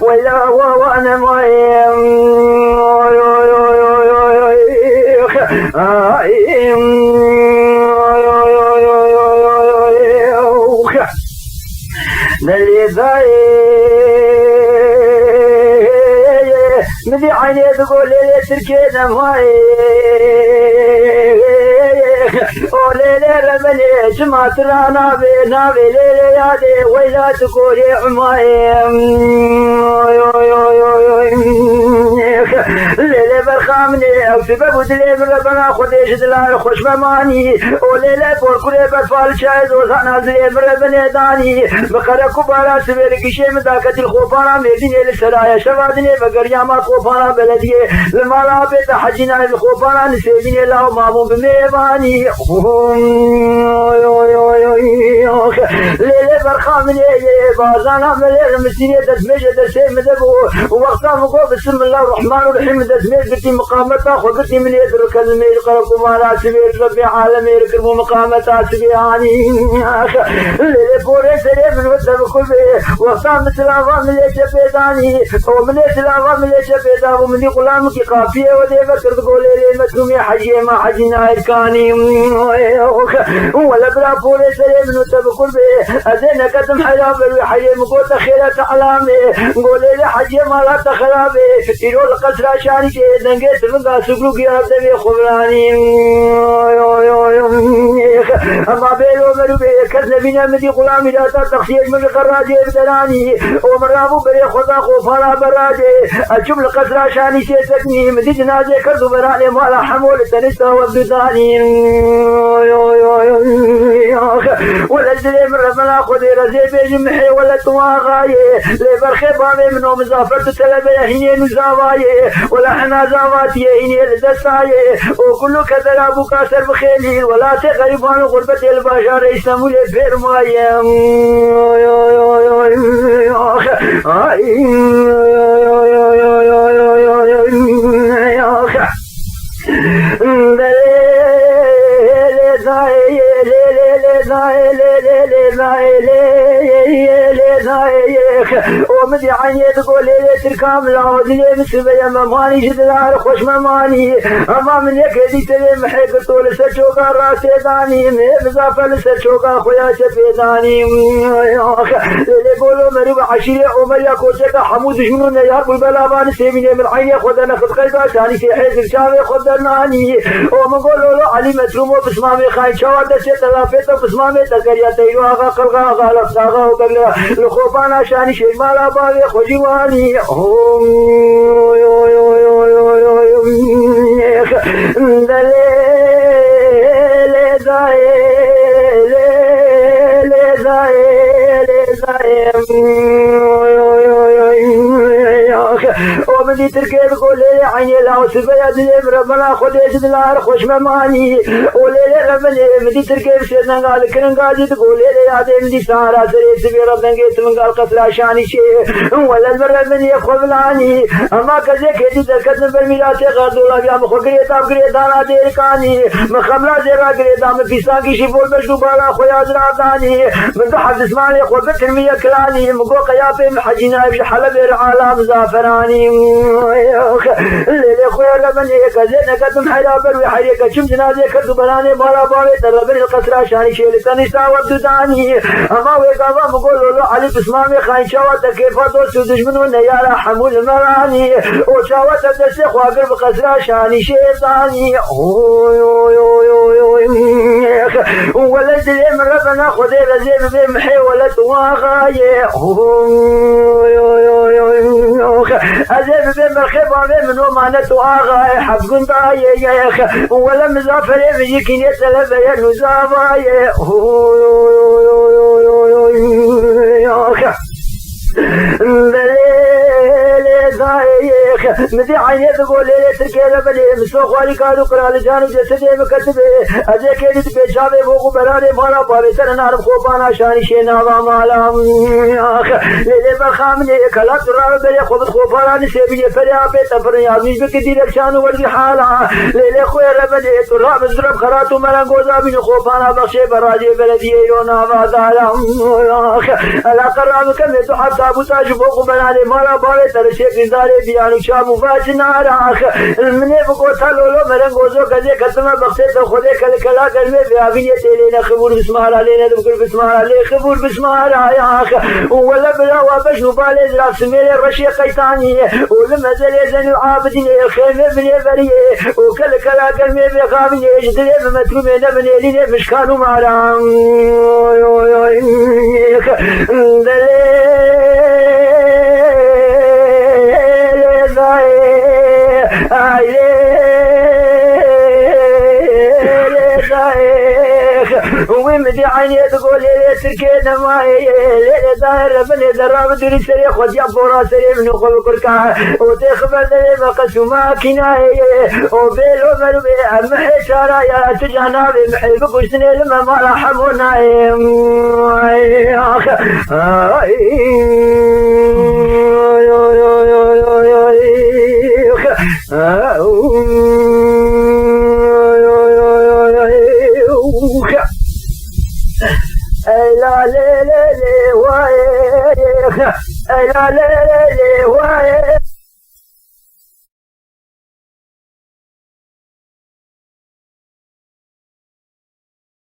ولا وانا مدي عيني تقول لي تركينا ماي وليلة رمني جمعت رانا بنا بليلة يادي ويلا تقولي عماي ليلة برخامني أو سبب ودلي من ربنا خديش دلال خوش مماني وليلة بوركولي برفال شايد وزانا زلي من ربنا داني بخركو بالا سبير كشي مداكة الخوفانا ميديني للسرايا شفادني بقريامات خوفانا بلدية المالا بيت حجينا الخوفانا نسيبيني الله مامون بميباني ليلة برخامني بازانا ملير مسيني دسميش دسي مدبو ووقتا مقو بسم الله الرحمن الرحيم دسميش بتي مقامتا خبرتي من يدرك المير قرقو مالا سبير ربي عالمي ركرمو مقامتا سبيعاني ليلة بوري سريب من ودب كل وقتا مثل عظام ليش بيداني ومن مثل عظام ليش بيداني ومني غلامك قافية ودي بكر تقول لي مترومي حجي ما حجينا إركاني ولا بلا بوري سريب من ودب كل أزينا كتم حلابي وحي مقوت خيرة علامي قولي لي حجي ما لا تخرابي يرو القصر عشاني دنقيت من قاسقلوك يا ربي خبراني أما بيلو مرو بيكرنا بنا مدي غلامي لا تخشيج من القراجي بدلاني ومرابو بري خدا خوفانا براجي أجم القصر عشاني سيسكني مدي جنازي كردو براني مالا حمول تنستا وبداني ولا الدلي من ربنا خذي رزي بيجي محي ولا تواغاي لبرخي بامي منو مزافرت تلبي هيني نزاواي ولا حنا زاواتي هيني لدساي وكل كذا ابو كاسر بخيلي ولا تغريبان غربة البشر يسمو لي فيرماي ومدي عيني تقول لي تركام لا ودي مسبيا مماني جدار خوش مماني اما من يكدي تلي محيك طول سچوكا راسي داني مزافة لسچوكا خويا شفيداني اللي بولو مريب عشيري عمريا كوشيكا حمود جنون يارب البلابان سيميني من عيني خدنا خد قيدا شاني في حيث الشامي خدناني ومقولو له علي مترومو بسمامي خاين شوار دسي تلافيتو بسمامي تكريا تيرو آغا قلغا آغا لفظاغا وقلغا لخوبانا شاني شير مالا باوي خوجيواني ومدي تركي تقول لي عيني لا وسبيا دلي ربنا خديش دلار خوش مماني وليلي ربني مدي تركي بسيرنا قال كرنقاجي تقول لي عدي مدي سارا سري سبي ربنا قيت من قال قتل عشاني شيء ولا البربني يخبلاني اما كذلك يدي تركتنا بالميلاتي غردولا بيا مخقريتا بقريتانا ديركاني مخبلا زيرا قريتا مفيساكي شبول بشدوبالا خويا زراداني من ضحف اسماني خبت ترمية كلاني مقو قيابي محجينا بش حلب العالم زافراني اللي خويا لبني كذلك قدم حيرابر وحريك كم جنازي كردو بلاني مالا باوي تربر القصر عشاني شيلتاني ساوب دوداني اما ويقابا مقولو له علي بسمامي خاين شاوات كيفا دوسو دجمنو نيالا حمول مراني وشاوات دسي خواقر بقصر عشاني شيطاني ولد لي من ربنا خذي رزيب بمحي ولد واغاي أزيب بمرخبة منو معنات واغاي حبقن باي ولا مزافر يجيكين يتلبى ينزافاي بليل زاي مدي عيني تقول لي تركيا بني مسوخوالي كادو قرال جانو جسدي مكتبه أجي كيدي تبيشابه بوكو براني مالا باري سرنار خوبانا شاني شينا ومالا ليلي برخامني كلا ترى بلي خبط خوبانا سيبي فريا بيت فريا يازمي بكدي لكشانو ورد حالا ليلي خويا ربني ترى بزرب خراتو ملنگوزا بين خوبانا بخشي براجي بلدي يونا وادالا ألا قرامك ميتو حتى بوتا شبوكو براني مالا باري ترشي قزاري بيانو شامو فاجنا راخ مني بقوتا لولو ملنگوزو كذي كتما بخشي تخودي كلا قلبي بيابيني تيلينا خبور بسمار علينا دبكر بسمار علي خبور بسمار يا أخ ولا بلا وابش وبالي زراف سمير الرشي قيتاني ولما زلي زين العابدين الخيمة بني بريه وكلا قلبي بيخافني اجدري بمترومين بني ليني مشكانو مارام ومدي عيني تقول لي تركينا ماي لي داير بني دراب دري سري خد يا بورا سري من خل كركا وتخبر لي مقسوما كناي وبيلو مربي ام حشارا يا تجانا بمحب كشني لما ما رحمونا يا اخ لا لا لا لا واي لا لا لا لا واي